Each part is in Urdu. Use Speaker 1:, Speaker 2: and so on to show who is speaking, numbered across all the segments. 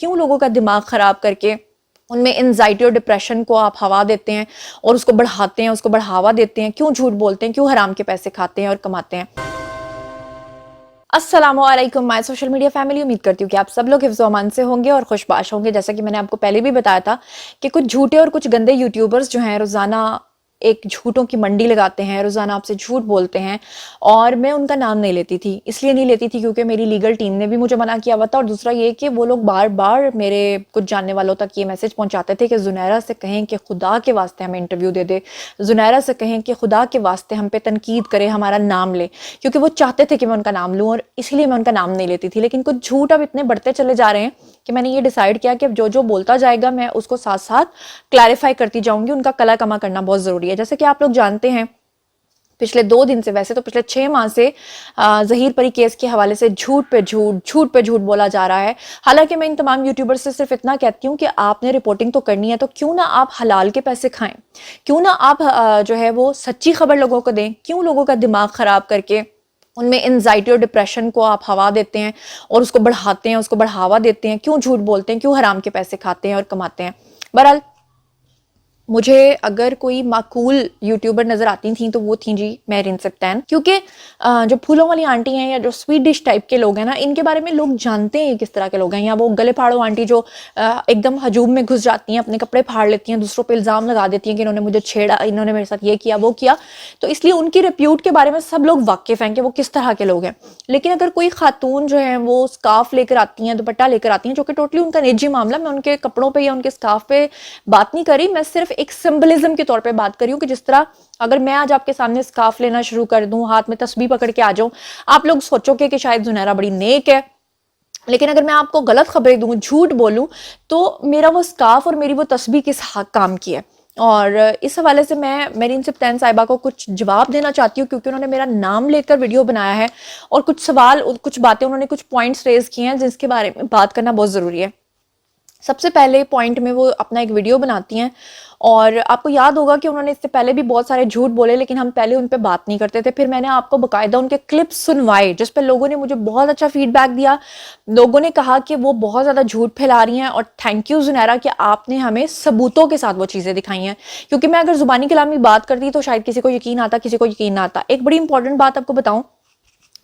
Speaker 1: کیوں لوگوں کا دماغ خراب کر کے ان میں انزائٹی اور ڈپریشن کو آپ ہوا دیتے ہیں اور اس کو بڑھاتے ہیں, اس کو بڑھاوا دیتے ہیں, کیوں جھوٹ بولتے ہیں, کیوں حرام کے پیسے کھاتے ہیں اور کماتے ہیں. السلام علیکم مائی سوشل میڈیا فیملی. امید کرتی ہوں کہ آپ سب لوگ حفظ و امان سے ہوں گے اور خوش باش ہوں گے. جیسا کہ میں نے آپ کو پہلے بھی بتایا تھا کہ کچھ جھوٹے اور کچھ گندے یوٹیوبرز جو ہیں روزانہ ایک جھوٹوں کی منڈی لگاتے ہیں, روزانہ آپ سے جھوٹ بولتے ہیں, اور میں ان کا نام نہیں لیتی تھی. اس لیے نہیں لیتی تھی کیونکہ میری لیگل ٹیم نے بھی مجھے منع کیا ہوا تھا, اور دوسرا یہ کہ وہ لوگ بار بار میرے کچھ جاننے والوں تک یہ میسج پہنچاتے تھے کہ زنیرہ سے کہیں کہ خدا کے واسطے ہمیں انٹرویو دے دے, زنیرہ سے کہیں کہ خدا کے واسطے ہم پہ تنقید کرے, ہمارا نام لے, کیونکہ وہ چاہتے تھے کہ میں ان کا نام لوں اور اس لیے میں ان کا نام نہیں لیتی تھی. لیکن کچھ جھوٹ اب اتنے بڑھتے چلے جا رہے ہیں کہ میں نے یہ ڈیسائیڈ کیا کہ اب جو بولتا جائے گا میں اس کو ساتھ ساتھ کلیریفائی کرتی جاؤں گی. ان کا کلا کما کرنا بہت ضروری ہے. جیسے کہ آپ لوگ جانتے ہیں پچھلے 2 دن سے, ویسے تو پچھلے 6 ماہ سے ظہیر پری کیس کے حوالے سے جھوٹ پہ جھوٹ بولا جا رہا ہے. حالانکہ میں ان تمام یوٹیوبر سے صرف اتنا کہتی ہوں کہ آپ نے رپورٹنگ تو کرنی ہے تو کیوں نہ آپ حلال کے پیسے کھائیں, کیوں نہ آپ جو ہے وہ سچی خبر لوگوں کو دیں. کیوں لوگوں کا دماغ خراب کر کے ان میں انزائٹی اور ڈپریشن کو آپ ہوا دیتے ہیں اور اس کو بڑھاتے ہیں, اس کو بڑھاوا دیتے ہیں, کیوں جھوٹ بولتے ہیں, کیوں حرام کے پیسے کھاتے ہیں اور کماتے ہیں. بہرحال مجھے اگر کوئی معقول یوٹیوبر نظر آتی تھیں تو وہ تھیں جی میرین سبتین, کیونکہ جو پھولوں والی آنٹی ہیں یا جو سویٹ ڈش ٹائپ کے لوگ ہیں نا, ان کے بارے میں لوگ جانتے ہیں کس طرح کے لوگ ہیں. یا وہ گلے پھاڑو آنٹی جو ایک دم ہجوم میں گھس جاتی ہیں, اپنے کپڑے پھاڑ لیتی ہیں, دوسروں پہ الزام لگا دیتی ہیں کہ انہوں نے مجھے چھیڑا, انہوں نے میرے ساتھ یہ کیا وہ کیا. تو اس لیے ان کی ریپیوٹ کے بارے میں سب لوگ واقف ہیں کہ وہ کس طرح کے لوگ ہیں. لیکن اگر کوئی خاتون جو ہے وہ اسکارف لے کر آتی ہیں, دوپٹہ لے کر آتی ہیں, جو کہ ٹوٹلی ان کا نجی معاملہ, میں ان کے کپڑوں پہ یا ان کے اسکارف پہ بات نہیں کری, میں صرف ایک سمبلزم کے طور پہ بات کری ہوں کہ جس طرح اگر میں آج آپ کے سامنے اسکارف لینا شروع کر دوں, ہاتھ میں تسبیح پکڑ کے آ جاؤں, آپ لوگ سوچو کہ شاید زنیرہ بڑی نیک ہے. لیکن اگر میں آپ کو غلط خبریں دوں, جھوٹ بولوں, تو میرا وہ اسکارف اور میری وہ تسبیح کس کام کی ہے. اور اس حوالے سے میں میرین سبتین صاحبہ کو کچھ جواب دینا چاہتی ہوں کیونکہ انہوں نے میرا نام لے کر ویڈیو بنایا ہے اور کچھ سوال, کچھ باتیں انہوں نے, کچھ پوائنٹس ریز کیے ہیں جس کے بارے میں بات کرنا بہت ضروری ہے. سب سے پہلے پوائنٹ میں وہ اپنا ایک ویڈیو بناتی ہیں, اور آپ کو یاد ہوگا کہ انہوں نے اس سے پہلے بھی بہت سارے جھوٹ بولے لیکن ہم پہلے ان پہ بات نہیں کرتے تھے. پھر میں نے آپ کو باقاعدہ ان کے کلپس سنوائے جس پہ لوگوں نے مجھے بہت اچھا فیڈ بیک دیا. لوگوں نے کہا کہ وہ بہت زیادہ جھوٹ پھیلا رہی ہیں, اور تھینک یو زنیرہ کہ آپ نے ہمیں ثبوتوں کے ساتھ وہ چیزیں دکھائی ہیں. کیونکہ میں اگر زبانی کلامی بات کرتی تو شاید کسی کو یقین آتا, کسی کو یقین نہ آتا. ایک بڑی امپورٹنٹ بات آپ کو بتاؤں,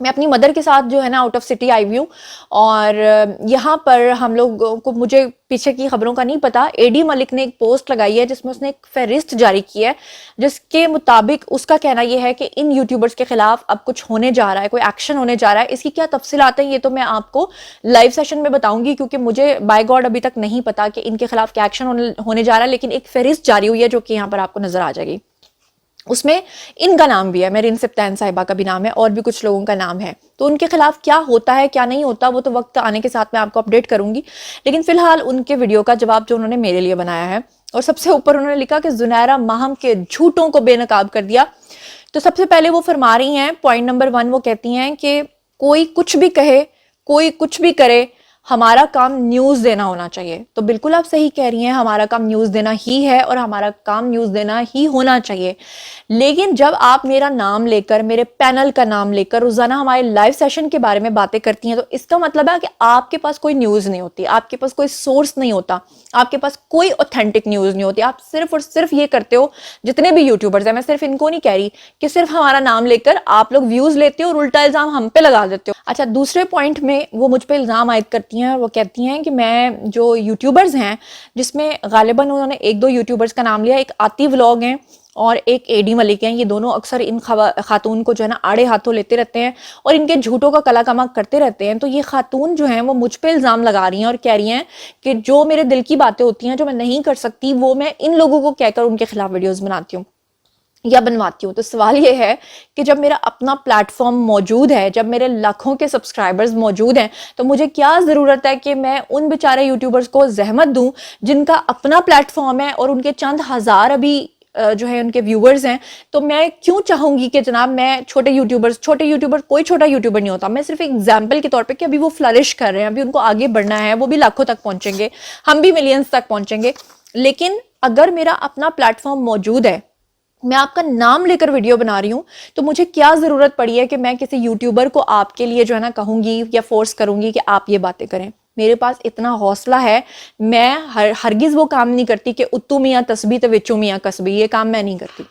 Speaker 1: میں اپنی مدر کے ساتھ جو ہے نا آؤٹ آف سٹی آئی ہوئی ہوں, اور یہاں پر ہم لوگ کو, مجھے پیچھے کی خبروں کا نہیں پتا, اے ڈی ملک نے ایک پوسٹ لگائی ہے جس میں اس نے ایک فہرست جاری کی ہے جس کے مطابق اس کا کہنا یہ ہے کہ ان یوٹیوبرز کے خلاف اب کچھ ہونے جا رہا ہے, کوئی ایکشن ہونے جا رہا ہے. اس کی کیا تفصیلات ہیں یہ تو میں آپ کو لائیو سیشن میں بتاؤں گی, کیونکہ مجھے بائی گاڈ ابھی تک نہیں پتا کہ ان کے خلاف کیا ایکشن ہونے جا رہا ہے. لیکن ایک فہرست جاری ہوئی ہے جو کہ یہاں پر آپ کو نظر آ جائے گی. اس میں ان کا نام بھی ہے, میرین سبتین صاحبہ کا بھی نام ہے, اور بھی کچھ لوگوں کا نام ہے. تو ان کے خلاف کیا ہوتا ہے کیا نہیں ہوتا وہ تو وقت آنے کے ساتھ میں آپ کو اپڈیٹ کروں گی. لیکن فی الحال ان کے ویڈیو کا جواب جو انہوں نے میرے لیے بنایا ہے, اور سب سے اوپر انہوں نے لکھا کہ زنیرہ ماہم کے جھوٹوں کو بے نقاب کر دیا. تو سب سے پہلے وہ فرما رہی ہیں, پوائنٹ نمبر 1 وہ کہتی ہیں کہ کوئی کچھ بھی کہے, کوئی کچھ بھی کرے, ہمارا کام نیوز دینا ہونا چاہیے. تو بالکل آپ صحیح کہہ رہی ہیں, ہمارا کام نیوز دینا ہی ہے اور ہمارا کام نیوز دینا ہی ہونا چاہیے. لیکن جب آپ میرا نام لے کر, میرے پینل کا نام لے کر روزانہ ہمارے لائیو سیشن کے بارے میں باتیں کرتی ہیں تو اس کا مطلب ہے کہ آپ کے پاس کوئی نیوز نہیں ہوتی, آپ کے پاس کوئی سورس نہیں ہوتا, آپ کے پاس کوئی اوتھینٹک نیوز نہیں ہوتی. آپ صرف اور صرف یہ کرتے ہو, جتنے بھی یوٹیوبرز ہیں, میں صرف ان کو نہیں کہہ رہی, کہ صرف ہمارا نام لے کر آپ لوگ ویوز لیتے ہو اور الٹا الزام ہم پہ لگا دیتے ہو. اچھا, دوسرے پوائنٹ میں وہ مجھ پہ الزام عائد کرتی ہیں, وہ کہتی ہیں کہ میں جو یوٹیوبرز ہیں, جس میں غالباً انہوں نے 1-2 یوٹیوبرز کا نام لیا, ایک آتی ولاگ ہیں اور ایک اے ڈی ملک ہیں, یہ دونوں اکثر ان خاتون کو جو ہے نا آڑے ہاتھوں لیتے رہتے ہیں اور ان کے جھوٹوں کا کلا کما کرتے رہتے ہیں. تو یہ خاتون جو ہیں وہ مجھ پہ الزام لگا رہی ہیں اور کہہ رہی ہیں کہ جو میرے دل کی باتیں ہوتی ہیں جو میں نہیں کر سکتی وہ میں ان لوگوں کو کہہ کر ان کے خلاف ویڈیوز بناتی ہوں یا بنواتی ہوں. تو سوال یہ ہے کہ جب میرا اپنا پلیٹ فارم موجود ہے, جب میرے لاکھوں کے سبسکرائبرز موجود ہیں, تو مجھے کیا ضرورت ہے کہ میں ان بیچارے یوٹیوبرز کو زحمت دوں جن کا اپنا پلیٹ فارم ہے اور ان کے چند ہزار ابھی جو ہے ان کے ویورز ہیں. تو میں کیوں چاہوں گی کہ جناب میں چھوٹے یوٹیوبر کوئی چھوٹا یوٹیوبر نہیں ہوتا. میں صرف ایک ایگزامپل کے طور پہ کہ ابھی وہ فلرش کر رہے ہیں, ابھی ان کو آگے بڑھنا ہے, وہ بھی لاکھوں تک پہنچیں گے, ہم بھی ملینز تک پہنچیں گے. لیکن اگر میرا اپنا پلیٹ فارم موجود ہے, میں آپ کا نام لے کر ویڈیو بنا رہی ہوں, تو مجھے کیا ضرورت پڑی ہے کہ میں کسی یوٹیوبر کو آپ کے لیے جو ہے نا کہوں گی یا فورس کروں گی کہ آپ یہ باتیں کریں. میرے پاس اتنا حوصلہ ہے، میں ہرگز وہ کام نہیں کرتی کہ اتو میاں تسبیح تے وچوں میاں کسبی، یہ کام میں نہیں کرتی۔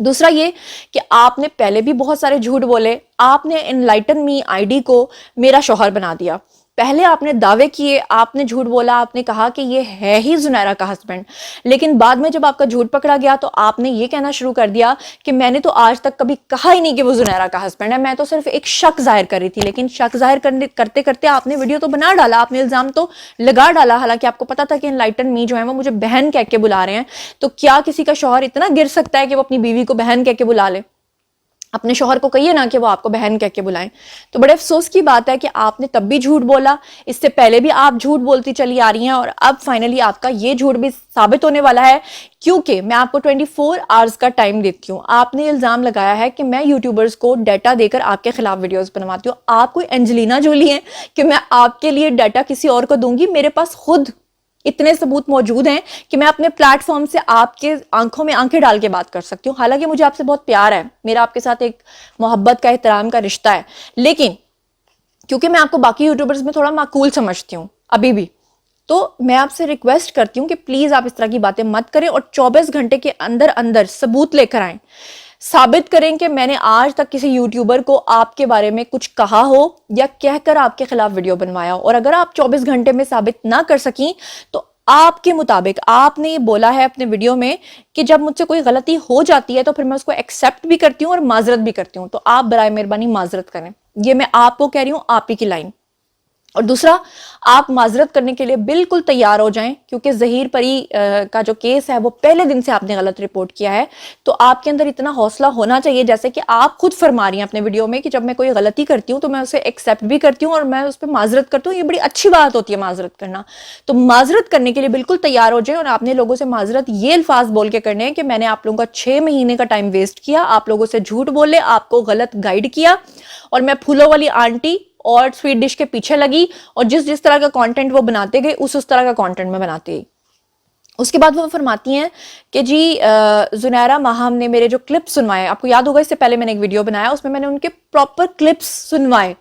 Speaker 1: دوسرا یہ کہ آپ نے پہلے بھی بہت سارے جھوٹ بولے، آپ نے انلائٹن می آئی ڈی کو میرا شوہر بنا دیا، پہلے آپ نے دعوے کیے، آپ نے جھوٹ بولا، آپ نے کہا کہ یہ ہے ہی زنیرہ کا ہسبینڈ، لیکن بعد میں جب آپ کا جھوٹ پکڑا گیا تو آپ نے یہ کہنا شروع کر دیا کہ میں نے تو آج تک کبھی کہا ہی نہیں کہ وہ زنیرہ کا ہسبینڈ ہے، میں تو صرف ایک شک ظاہر کر رہی تھی۔ لیکن شک ظاہر کرتے کرتے آپ نے ویڈیو تو بنا ڈالا، آپ نے الزام تو لگا ڈالا، حالانکہ آپ کو پتا تھا کہ انلائٹن می جو ہے وہ مجھے بہن کہہ کے بلا رہے ہیں۔ تو کیا کسی کا شوہر اتنا گر سکتا ہے کہ وہ اپنی بیوی کو بہن کہہ کے بلا لے؟ اپنے شوہر کو کہیے نا کہ وہ آپ کو بہن کہہ کے بلائیں۔ تو بڑے افسوس کی بات ہے کہ آپ نے تب بھی جھوٹ بولا، اس سے پہلے بھی آپ جھوٹ بولتی چلی آ رہی ہیں، اور اب فائنلی آپ کا یہ جھوٹ بھی ثابت ہونے والا ہے، کیونکہ میں آپ کو 24 آورز کا ٹائم دیتی ہوں۔ آپ نے الزام لگایا ہے کہ میں یوٹیوبرز کو ڈیٹا دے کر آپ کے خلاف ویڈیوز بنواتی ہوں۔ آپ کوئی انجلینا جولی ہیں کہ میں آپ کے لیے ڈیٹا کسی اور کو دوں گی؟ میرے پاس خود اتنے ثبوت موجود ہیں کہ میں اپنے پلیٹ فارم سے آپ کے آنکھوں میں آنکھیں ڈال کے بات کر سکتی ہوں۔ حالانکہ مجھے آپ سے بہت پیار ہے، میرا آپ کے ساتھ ایک محبت کا، احترام کا رشتہ ہے، لیکن کیونکہ میں آپ کو باقی یوٹیوبرز میں تھوڑا معقول سمجھتی ہوں ابھی بھی، تو میں آپ سے ریکویسٹ کرتی ہوں کہ پلیز آپ اس طرح کی باتیں مت کریں، اور 24 گھنٹے کے اندر اندر ثبوت لے کر آئیں، ثابت کریں کہ میں نے آج تک کسی یوٹیوبر کو آپ کے بارے میں کچھ کہا ہو یا کہہ کر آپ کے خلاف ویڈیو بنوایا ہو۔ اور اگر آپ 24 گھنٹے میں ثابت نہ کر سکیں تو آپ کے مطابق آپ نے یہ بولا ہے اپنے ویڈیو میں کہ جب مجھ سے کوئی غلطی ہو جاتی ہے تو پھر میں اس کو ایکسیپٹ بھی کرتی ہوں اور معذرت بھی کرتی ہوں، تو آپ برائے مہربانی معذرت کریں۔ یہ میں آپ کو کہہ رہی ہوں، آپ ہی کی لائن۔ اور دوسرا، آپ معذرت کرنے کے لیے بالکل تیار ہو جائیں، کیونکہ ظہیر پری کا جو کیس ہے وہ پہلے دن سے آپ نے غلط رپورٹ کیا ہے، تو آپ کے اندر اتنا حوصلہ ہونا چاہیے، جیسے کہ آپ خود فرما رہی ہیں اپنے ویڈیو میں کہ جب میں کوئی غلطی کرتی ہوں تو میں اسے ایکسیپٹ بھی کرتی ہوں اور میں اس پہ معذرت کرتی ہوں۔ یہ بڑی اچھی بات ہوتی ہے معذرت کرنا، تو معذرت کرنے کے لیے بالکل تیار ہو جائیں۔ اور آپ نے لوگوں سے معذرت یہ الفاظ بول کے کرنے ہیں کہ میں نے آپ لوگوں کا 6 مہینے کا ٹائم ویسٹ کیا، آپ لوگوں سے جھوٹ بولے، آپ کو غلط گائیڈ کیا، اور میں پھولوں والی آنٹی اور سویٹ ڈش کے پیچھے لگی، اور جس طرح کا کانٹینٹ وہ بناتے گئے اس طرح کا کانٹینٹ میں بناتے گئی۔ اس کے بعد وہ فرماتی ہیں کہ جی زنیرہ ماہم نے میرے جو کلپس سنوائے، آپ کو یاد ہوگا اس سے پہلے میں نے ایک ویڈیو بنایا، اس میں نے ان کے پراپر کلپس سنوائے،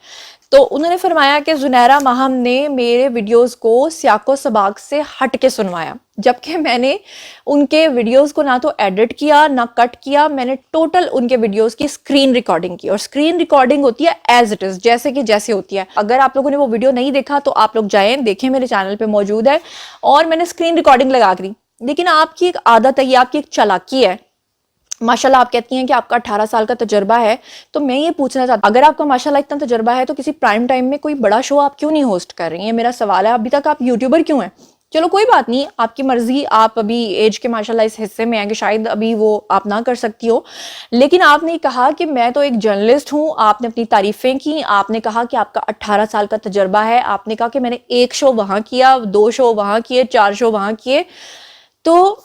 Speaker 1: تو انہوں نے فرمایا کہ زنیرہ ماہم نے میرے ویڈیوز کو سیاق و سباق سے ہٹ کے سنوایا، جبکہ میں نے ان کے ویڈیوز کو نہ تو ایڈٹ کیا نہ کٹ کیا، میں نے ٹوٹل ان کے ویڈیوز کی اسکرین ریکارڈنگ کی، اور اسکرین ریکارڈنگ ہوتی ہے ایز اٹ از، جیسے کہ جیسے ہوتی ہے۔ اگر آپ لوگوں نے وہ ویڈیو نہیں دیکھا تو آپ لوگ جائیں دیکھیں، میرے چینل پہ موجود ہے، اور میں نے اسکرین ریکارڈنگ لگا کری۔ لیکن آپ کی ایک عادت ہے، یہ آپ کی ایک چالاکی ہے، ماشاءاللہ آپ کہتی ہیں کہ آپ کا 18 سال کا تجربہ ہے، تو میں یہ پوچھنا چاہتا ہوں اگر آپ کا ماشاءاللہ اتنا تجربہ ہے تو کسی پرائم ٹائم میں کوئی بڑا شو آپ کیوں نہیں ہوسٹ کر رہی ہیں؟ میرا سوال ہے، ابھی تک آپ یوٹیوبر کیوں ہیں؟ چلو کوئی بات نہیں، آپ کی مرضی، آپ ابھی ایج کے ماشاءاللہ اس حصے میں ہیں کہ شاید ابھی وہ آپ نہ کر سکتی ہو، لیکن آپ نے کہا کہ میں تو ایک جرنلسٹ ہوں، آپ نے اپنی تعریفیں کی، آپ نے کہا کہ آپ کا 18 سال کا تجربہ ہے، آپ نے کہا کہ میں نے 1 شو وہاں کیا، 2 شو وہاں کیے، 4 شو وہاں کیے۔ تو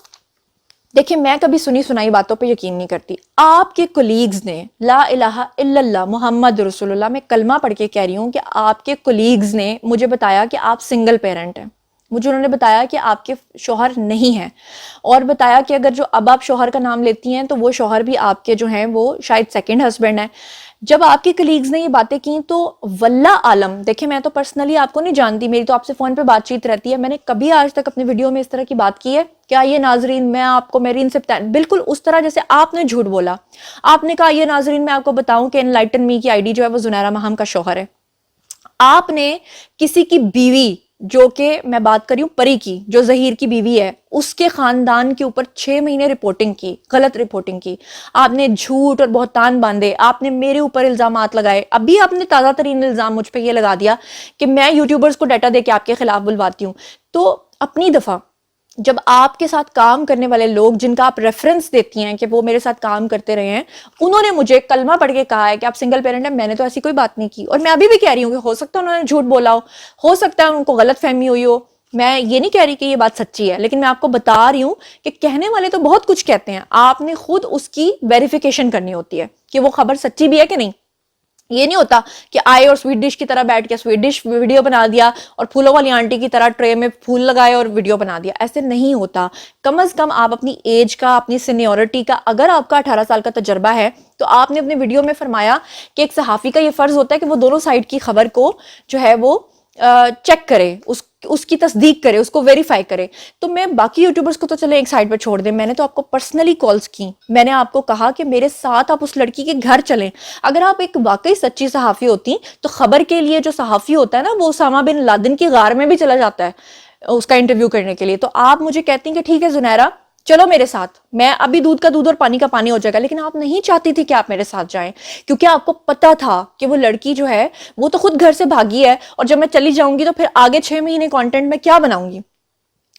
Speaker 1: دیکھیں، میں کبھی سنی سنائی باتوں پہ یقین نہیں کرتی۔ آپ کے کولیگز نے لا الہ الا اللہ محمد رسول اللہ، میں کلمہ پڑھ کے کہہ رہی ہوں کہ آپ کے کولیگز نے مجھے بتایا کہ آپ سنگل پیرنٹ ہیں، مجھے انہوں نے بتایا کہ آپ کے شوہر نہیں ہیں، اور بتایا کہ اگر جو اب آپ شوہر کا نام لیتی ہیں تو وہ شوہر بھی آپ کے جو ہیں وہ شاید سیکنڈ ہسبینڈ ہیں۔ جب آپ کے کلیگز نے یہ باتیں کی تو واللہ عالم، دیکھیں میں تو پرسنلی آپ کو نہیں جانتی، میری تو آپ سے فون پہ بات چیت رہتی ہے، میں نے کبھی آج تک اپنے ویڈیو میں اس طرح کی بات کی ہے کیا؟ یہ ناظرین میں آپ کو میری ان سے بالکل اس طرح جیسے آپ نے جھوٹ بولا، آپ نے کہا یہ ناظرین میں آپ کو بتاؤں کہ انلائٹن می کی آئی ڈی جو ہے وہ زنیرہ ماہم کا شوہر ہے۔ آپ نے کسی کی بیوی، جو کہ میں بات کری ہوں پری کی، جو ظہیر کی بیوی ہے، اس کے خاندان کے اوپر 6 مہینے رپورٹنگ کی، غلط رپورٹنگ کی، آپ نے جھوٹ اور بہتان باندھے، آپ نے میرے اوپر الزامات لگائے، ابھی آپ نے تازہ ترین الزام مجھ پہ یہ لگا دیا کہ میں یوٹیوبرز کو ڈیٹا دے کے آپ کے خلاف بلواتی ہوں۔ تو اپنی دفعہ جب آپ کے ساتھ کام کرنے والے لوگ جن کا آپ ریفرنس دیتی ہیں کہ وہ میرے ساتھ کام کرتے رہے ہیں، انہوں نے مجھے کلمہ پڑھ کے کہا ہے کہ آپ سنگل پیرنٹ ہیں، میں نے تو ایسی کوئی بات نہیں کی، اور میں ابھی بھی کہہ رہی ہوں کہ ہو سکتا ہے انہوں نے جھوٹ بولا ہو سکتا ہے ان کو غلط فہمی ہوئی ہو، میں یہ نہیں کہہ رہی کہ یہ بات سچی ہے، لیکن میں آپ کو بتا رہی ہوں کہ کہنے والے تو بہت کچھ کہتے ہیں، آپ نے خود اس کی ویریفیکیشن کرنی ہوتی ہے کہ وہ خبر سچی بھی ہے کہ نہیں۔ یہ نہیں ہوتا کہ آئے اور سویٹ ڈش کی طرح بیٹھ کے سویٹ ڈش ویڈیو بنا دیا اور پھولوں والی آنٹی کی طرح ٹرے میں پھول لگائے اور ویڈیو بنا دیا، ایسے نہیں ہوتا۔ کم از کم آپ اپنی ایج کا، اپنی سینیورٹی کا، اگر آپ کا 18 سال کا تجربہ ہے تو آپ نے اپنے ویڈیو میں فرمایا کہ ایک صحافی کا یہ فرض ہوتا ہے کہ وہ دونوں سائیڈ کی خبر کو جو ہے وہ چیک کرے, اس کی تصدیق کرے, اس کو ویریفائی کرے. تو میں باقی یوٹیوبرز کو تو چلے ایک سائڈ پر چھوڑ دیں, میں نے تو آپ کو پرسنلی کالز کی, میں نے آپ کو کہا کہ میرے ساتھ آپ اس لڑکی کے گھر چلیں. اگر آپ ایک واقعی سچی صحافی ہوتی تو خبر کے لیے جو صحافی ہوتا ہے نا, وہ اسامہ بن لادن کی غار میں بھی چلا جاتا ہے اس کا انٹرویو کرنے کے لیے. تو آپ مجھے کہتی ہیں کہ ٹھیک ہے زنیرہ چلو میرے ساتھ, میں ابھی دودھ کا دودھ اور پانی کا پانی ہو جائے گا, لیکن آپ نہیں چاہتی تھی کہ آپ میرے ساتھ جائیں, کیونکہ آپ کو پتا تھا کہ وہ لڑکی جو ہے وہ تو خود گھر سے بھاگی ہے, اور جب میں چلی جاؤں گی تو پھر آگے 6 مہینے کانٹینٹ میں کیا بناؤں گی.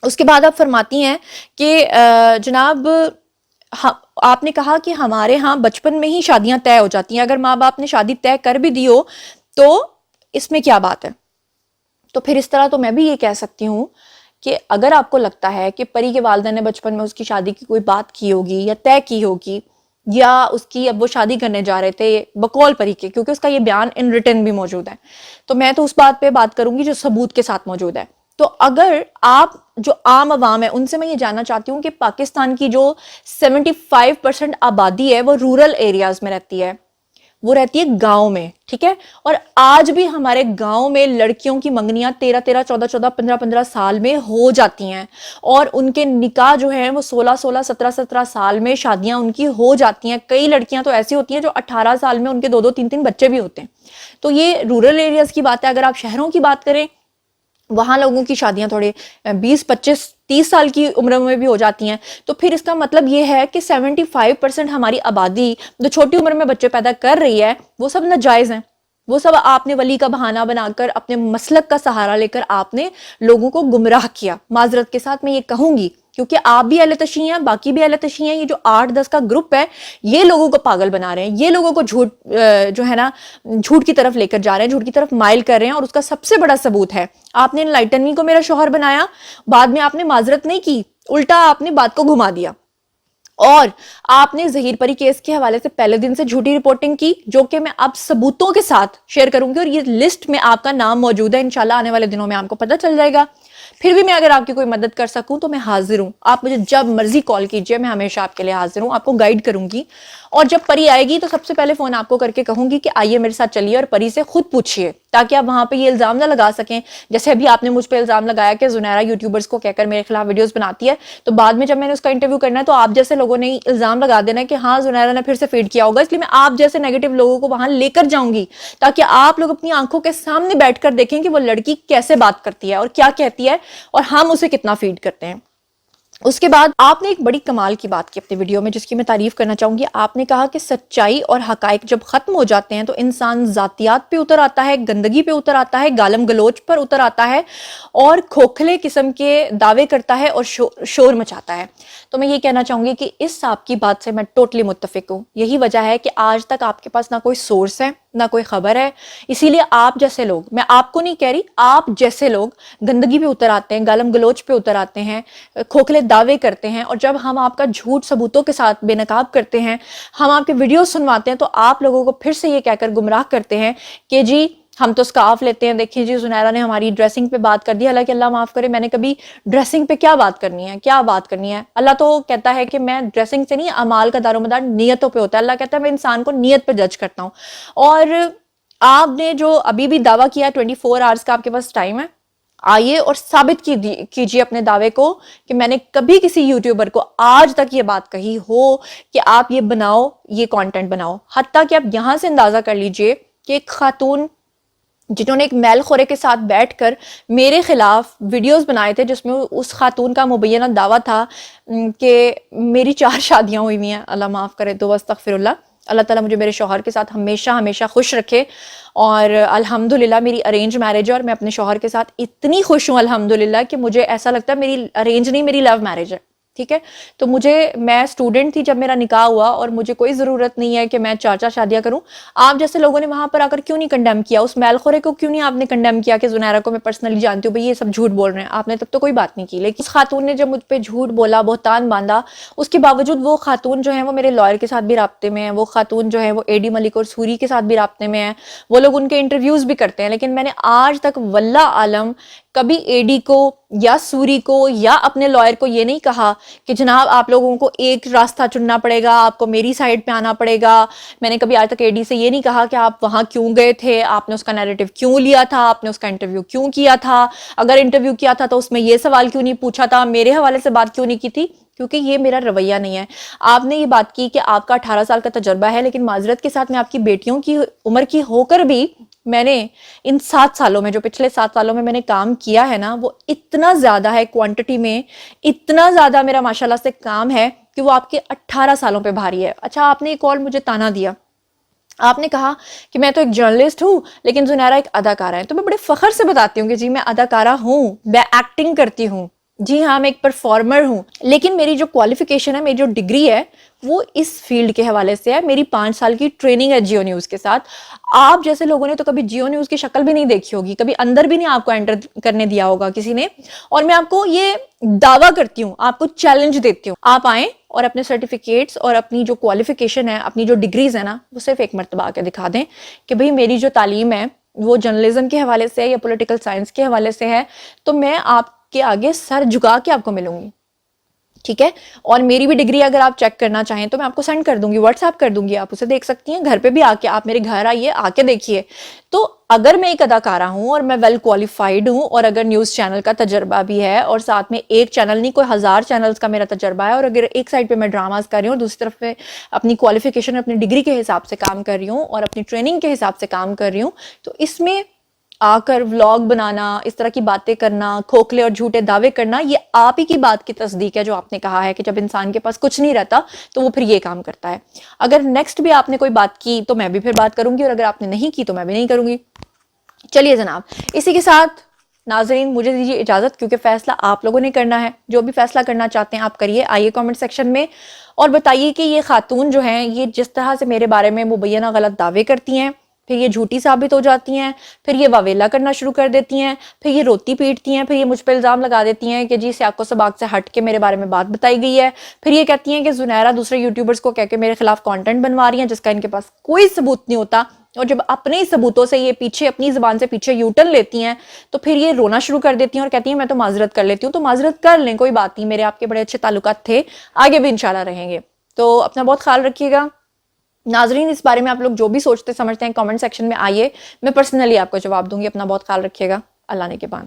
Speaker 1: اس کے بعد آپ فرماتی ہیں کہ جناب آپ نے کہا کہ ہمارے ہاں بچپن میں ہی شادیاں طے ہو جاتی ہیں, اگر ماں باپ نے شادی طے کر بھی دی ہو تو اس میں کیا بات ہے. تو پھر اس طرح تو میں بھی یہ کہہ سکتی ہوں کہ اگر آپ کو لگتا ہے کہ پری کے والدہ نے بچپن میں اس کی شادی کی کوئی بات کی ہوگی یا طے کی ہوگی, یا اس کی اب وہ شادی کرنے جا رہے تھے بقول پری کے, کیونکہ اس کا یہ بیان ان ریٹن بھی موجود ہے, تو میں تو اس بات پہ بات کروں گی جو ثبوت کے ساتھ موجود ہے. تو اگر آپ جو عام عوام ہے ان سے میں یہ جاننا چاہتی ہوں کہ پاکستان کی جو 75% آبادی ہے وہ رورل ایریاز میں رہتی ہے, وہ رہتی ہے گاؤں میں, ٹھیک ہے, اور آج بھی ہمارے گاؤں میں لڑکیوں کی منگنیاں 13 14 15 سال میں ہو جاتی ہیں, اور ان کے نکاح جو ہیں وہ 16 17 سال میں شادیاں ان کی ہو جاتی ہیں. کئی لڑکیاں تو ایسی ہوتی ہیں جو 18 سال میں ان کے 2 3 بچے بھی ہوتے ہیں. تو یہ رورل ایریاز کی بات ہے. اگر آپ شہروں کی بات کریں, وہاں لوگوں کی شادیاں تھوڑے 20 25 30 سال کی عمر میں بھی ہو جاتی ہیں. تو پھر اس کا مطلب یہ ہے کہ 75% ہماری آبادی جو چھوٹی عمر میں بچے پیدا کر رہی ہے وہ سب ناجائز ہیں. وہ سب آپ نے ولی کا بہانہ بنا کر اپنے مسلک کا سہارا لے کر آپ نے لوگوں کو گمراہ کیا. معذرت کے ساتھ میں یہ کہوں گی کیونکہ آپ بھی اہل تشیع ہیں, باقی بھی اہل تشیع ہیں, یہ جو 8-10 کا گروپ ہے یہ لوگوں کو پاگل بنا رہے ہیں, یہ لوگوں کو جھوٹ جو ہے نا جھوٹ کی طرف لے کر جا رہے ہیں, جھوٹ کی طرف مائل کر رہے ہیں. اور اس کا سب سے بڑا ثبوت ہے آپ نے انلائٹنمی کو میرا شوہر بنایا, بعد میں آپ نے معذرت نہیں کی, الٹا آپ نے بات کو گھما دیا, اور آپ نے ظہیر پری کیس کے حوالے سے پہلے دن سے جھوٹی رپورٹنگ کی, جو کہ میں اب ثبوتوں کے ساتھ شیئر کروں گی, اور یہ لسٹ میں آپ کا نام موجود ہے, انشاءاللہ آنے والے دنوں میں آپ کو پتہ چل جائے گا. پھر بھی میں اگر آپ کی کوئی مدد کر سکوں تو میں حاضر ہوں, آپ مجھے جب مرضی کال کیجئے, میں ہمیشہ آپ کے لیے حاضر ہوں, آپ کو گائیڈ کروں گی. اور جب پری آئے گی تو سب سے پہلے فون آپ کو کر کے کہوں گی کہ آئیے میرے ساتھ چلیے اور پری سے خود پوچھئے, تاکہ آپ وہاں پہ یہ الزام نہ لگا سکیں جیسے ابھی آپ نے مجھ پہ الزام لگایا کہ زنیرہ یوٹیوبرز کو کہہ کر میرے خلاف ویڈیوز بناتی ہے. تو بعد میں جب میں نے اس کا انٹرویو کرنا ہے تو آپ جیسے لوگوں نے الزام لگا دینا ہے کہ ہاں زنیرہ نے پھر سے فیڈ کیا ہوگا, اس لیے میں آپ جیسے نیگیٹو لوگوں کو وہاں لے کر جاؤں گی تاکہ آپ لوگ اپنی آنکھوں کے سامنے بیٹھ کر دیکھیں کہ وہ لڑکی کیسے بات کرتی ہے اور کیا کہتی ہے, اور ہم اسے کتنا فیڈ کرتے ہیں. اس کے بعد آپ نے ایک بڑی کمال کی بات کی اپنے ویڈیو میں, جس کی میں تعریف کرنا چاہوں گی. آپ نے کہا کہ سچائی اور حقائق جب ختم ہو جاتے ہیں تو انسان ذاتیات پہ اتر آتا ہے, گندگی پہ اتر آتا ہے, گالم گلوچ پر اتر آتا ہے, اور کھوکھلے قسم کے دعوے کرتا ہے اور شور مچاتا ہے. تو میں یہ کہنا چاہوں گی کہ اس آپ کی بات سے میں ٹوٹلی متفق ہوں. یہی وجہ ہے کہ آج تک آپ کے پاس نہ کوئی سورس ہے نہ کوئی خبر ہے, اسی لیے آپ جیسے لوگ, میں آپ کو نہیں کہہ رہی, آپ جیسے لوگ گندگی پہ اتر آتے ہیں, گالم گلوچ پہ اتر آتے ہیں, کھوکھلے دعوے کرتے ہیں, اور جب ہم آپ کا جھوٹ ثبوتوں کے ساتھ بے نقاب کرتے ہیں, ہم آپ کے ویڈیو سنواتے ہیں, تو آپ لوگوں کو پھر سے یہ کہہ کر گمراہ کرتے ہیں کہ جی ہم تو سکارف لیتے ہیں, دیکھیں جی زنیرہ نے ہماری ڈریسنگ پہ بات کر دی. حالانکہ اللہ معاف کرے, میں نے کبھی ڈریسنگ پہ کیا بات کرنی ہے, کیا بات کرنی ہے. اللہ تو کہتا ہے کہ میں ڈریسنگ سے نہیں, اعمال کا دار و مدار نیتوں پہ ہوتا ہے. اللہ کہتا ہے میں انسان کو نیت پہ جج کرتا ہوں. اور آپ نے جو ابھی بھی دعویٰ کیا 24 آورز کا آپ کے پاس ٹائم ہے, آئیے اور ثابت کیجئے اپنے دعوے کو کہ میں نے کبھی کسی یوٹیوبر کو آج تک یہ بات کہی ہو کہ آپ یہ بناؤ, یہ کانٹینٹ بناؤ. حتیٰ کہ آپ یہاں سے اندازہ کر لیجئے کہ ایک خاتون جنہوں نے ایک میل خورے کے ساتھ بیٹھ کر میرے خلاف ویڈیوز بنائے تھے, جس میں اس خاتون کا مبینہ دعویٰ تھا کہ میری 4 شادیاں ہوئی ہیں, اللہ معاف کرے, تو استغفر اللہ, اللہ تعالیٰ مجھے میرے شوہر کے ساتھ ہمیشہ ہمیشہ خوش رکھے. اور الحمدللہ میری ارینج میرج ہے, اور میں اپنے شوہر کے ساتھ اتنی خوش ہوں الحمدللہ کہ مجھے ایسا لگتا ہے میری ارینج نہیں, میری لو میرج ہے, ٹھیک ہے. تو میں اسٹوڈنٹ تھی جب میرا نکاح ہوا, اور مجھے کوئی ضرورت نہیں ہے کہ میں 4 شادیاں کروں. آپ جیسے لوگوں نے وہاں پر آ کر کیوں نہیں کنڈیم کیا, اس میل خورے کو کیوں نہیں آپ نے کنڈیم کیا کہ زنیرہ کو میں پرسنلی جانتی ہوں, بھئی یہ سب جھوٹ بول رہے ہیں, آپ نے تب تو کوئی بات نہیں کی. لیکن اس خاتون نے جب مجھ پہ جھوٹ بولا, بہتان باندھا, اس کے باوجود وہ خاتون جو ہیں وہ میرے لائر کے ساتھ بھی رابطے میں ہیں, وہ خاتون جو ہے وہ اے ڈی ملک اور سوری کے ساتھ بھی رابطے میں ہیں, وہ لوگ ان کے انٹرویوز بھی کرتے ہیں. لیکن میں نے آج تک واللہ عالم کبھی اے ڈی کو یا سوری کو یا اپنے لائر کو یہ نہیں کہا کہ جناب آپ لوگوں کو ایک راستہ چننا پڑے گا, آپ کو میری سائڈ پہ آنا پڑے گا. میں نے کبھی آج تک اے ڈی سے یہ نہیں کہا کہ آپ وہاں کیوں گئے تھے, آپ نے اس کا نیریٹو کیوں لیا تھا, آپ نے اس کا انٹرویو کیوں کیا تھا, اگر انٹرویو کیا تھا تو اس میں یہ سوال کیوں نہیں پوچھا تھا, میرے حوالے سے بات کیوں نہیں کی تھی, کیونکہ یہ میرا رویہ نہیں ہے. آپ نے یہ بات کی کہ آپ کا 18 سال کا تجربہ ہے, لیکن معذرت کے ساتھ میں آپ کی بیٹیوں کی عمر کی ہو کر بھی میں نے ان 7 سالوں میں, جو پچھلے 7 سالوں میں نے کام کیا ہے نا, وہ اتنا زیادہ ہے کوانٹٹی میں, اتنا زیادہ میرا ماشاءاللہ سے کام ہے کہ وہ آپ کے 18 سالوں پہ بھاری ہے. اچھا, آپ نے ایک اور مجھے تانا دیا, آپ نے کہا کہ میں تو ایک جرنلسٹ ہوں لیکن زنیرہ ایک اداکارہ ہے. تو میں بڑے فخر سے بتاتی ہوں کہ جی میں اداکارہ ہوں, میں ایکٹنگ کرتی ہوں, جی ہاں میں ایک پرفارمر ہوں, لیکن میری جو کوالیفیکیشن ہے, میری جو ڈگری ہے وہ اس فیلڈ کے حوالے سے ہے. میری 5 سال کی ٹریننگ ہے جیو نیوز کے ساتھ. آپ جیسے لوگوں نے تو کبھی جیو نیوز کی شکل بھی نہیں دیکھی ہوگی, کبھی اندر بھی نہیں آپ کو انٹر کرنے دیا ہوگا کسی نے, اور میں آپ کو یہ دعویٰ کرتی ہوں, آپ کو چیلنج دیتی ہوں, آپ آئیں اور اپنے سرٹیفکیٹس اور اپنی جو کوالیفیکیشن ہے, اپنی جو ڈگریز ہے نا, وہ صرف ایک مرتبہ آ کے دکھا دیں کہ بھئی میری جو تعلیم ہے وہ جرنلزم کے حوالے سے یا پولیٹیکل سائنس کے حوالے سے ہے, تو میں آپ کے آگے سر جھکا کے آپ کو ملوں گی, ٹھیک ہے. اور میری بھی ڈگری اگر آپ چیک کرنا چاہیں تو میں آپ کو سینڈ کر دوں گی, واٹس ایپ کر دوں گی, آپ اسے دیکھ سکتی ہیں. گھر پہ بھی آ کے, آپ میرے گھر آئیے, آ کے دیکھیے. تو اگر میں ایک اداکارہ ہوں اور میں ویل کوالیفائڈ ہوں, اور اگر نیوز چینل کا تجربہ بھی ہے, اور ساتھ میں ایک چینل نہیں کوئی 1000 چینلز کا میرا تجربہ ہے, اور اگر ایک سائڈ پہ میں ڈراماز کر رہی ہوں اور دوسری طرف پہ اپنی کوالیفیکیشن اپنی ڈگری کے حساب سے کام کر رہی ہوں اور اپنی ٹریننگ کے حساب سے کام کر رہی ہوں, تو اس میں آ کر ولاگ بنانا, اس طرح کی باتیں کرنا, کھوکھلے اور جھوٹے دعوے کرنا, یہ آپ ہی کی بات کی تصدیق ہے جو آپ نے کہا ہے کہ جب انسان کے پاس کچھ نہیں رہتا تو وہ پھر یہ کام کرتا ہے. اگر نیکسٹ بھی آپ نے کوئی بات کی تو میں بھی پھر بات کروں گی, اور اگر آپ نے نہیں کی تو میں بھی نہیں کروں گی. چلیے جناب, اسی کے ساتھ ناظرین مجھے دیجیے اجازت, کیونکہ فیصلہ آپ لوگوں نے کرنا ہے. جو بھی فیصلہ کرنا چاہتے ہیں آپ کریے, آئیے کامنٹ سیکشن میں اور بتائیے کہ یہ خاتون جو ہیں یہ جس طرح سے میرے بارے میں مبینہ غلط دعوے کرتی ہیں, پھر یہ جھوٹی ثابت ہو جاتی ہیں, پھر یہ واویلا کرنا شروع کر دیتی ہیں, پھر یہ روتی پیٹتی ہیں, پھر یہ مجھ پہ الزام لگا دیتی ہیں کہ جی سیاق و سباق سے ہٹ کے میرے بارے میں بات بتائی گئی ہے, پھر یہ کہتی ہیں کہ زنیرہ دوسرے یوٹیوبرز کو کہہ کے میرے خلاف کانٹینٹ بنوا رہی ہیں جس کا ان کے پاس کوئی ثبوت نہیں ہوتا, اور جب اپنے ثبوتوں سے یہ پیچھے اپنی زبان سے پیچھے یوٹرن لیتی ہیں تو پھر یہ رونا شروع کر دیتی ہیں اور کہتی ہیں میں تو معذرت کر لیتی ہوں. تو معذرت کر لیں, کوئی بات نہیں, میرے آپ کے بڑے اچھے تعلقات تھے, آگے بھی انشاءاللہ رہیں گے. تو اپنا بہت خیال رکھیے گا ناظرین. اس بارے میں آپ لوگ جو بھی سوچتے سمجھتے ہیں کامنٹ سیکشن میں آئیے, میں پرسنلی آپ کو جواب دوں گی. اپنا بہت خیال رکھیے گا. اللہ نے کے بان.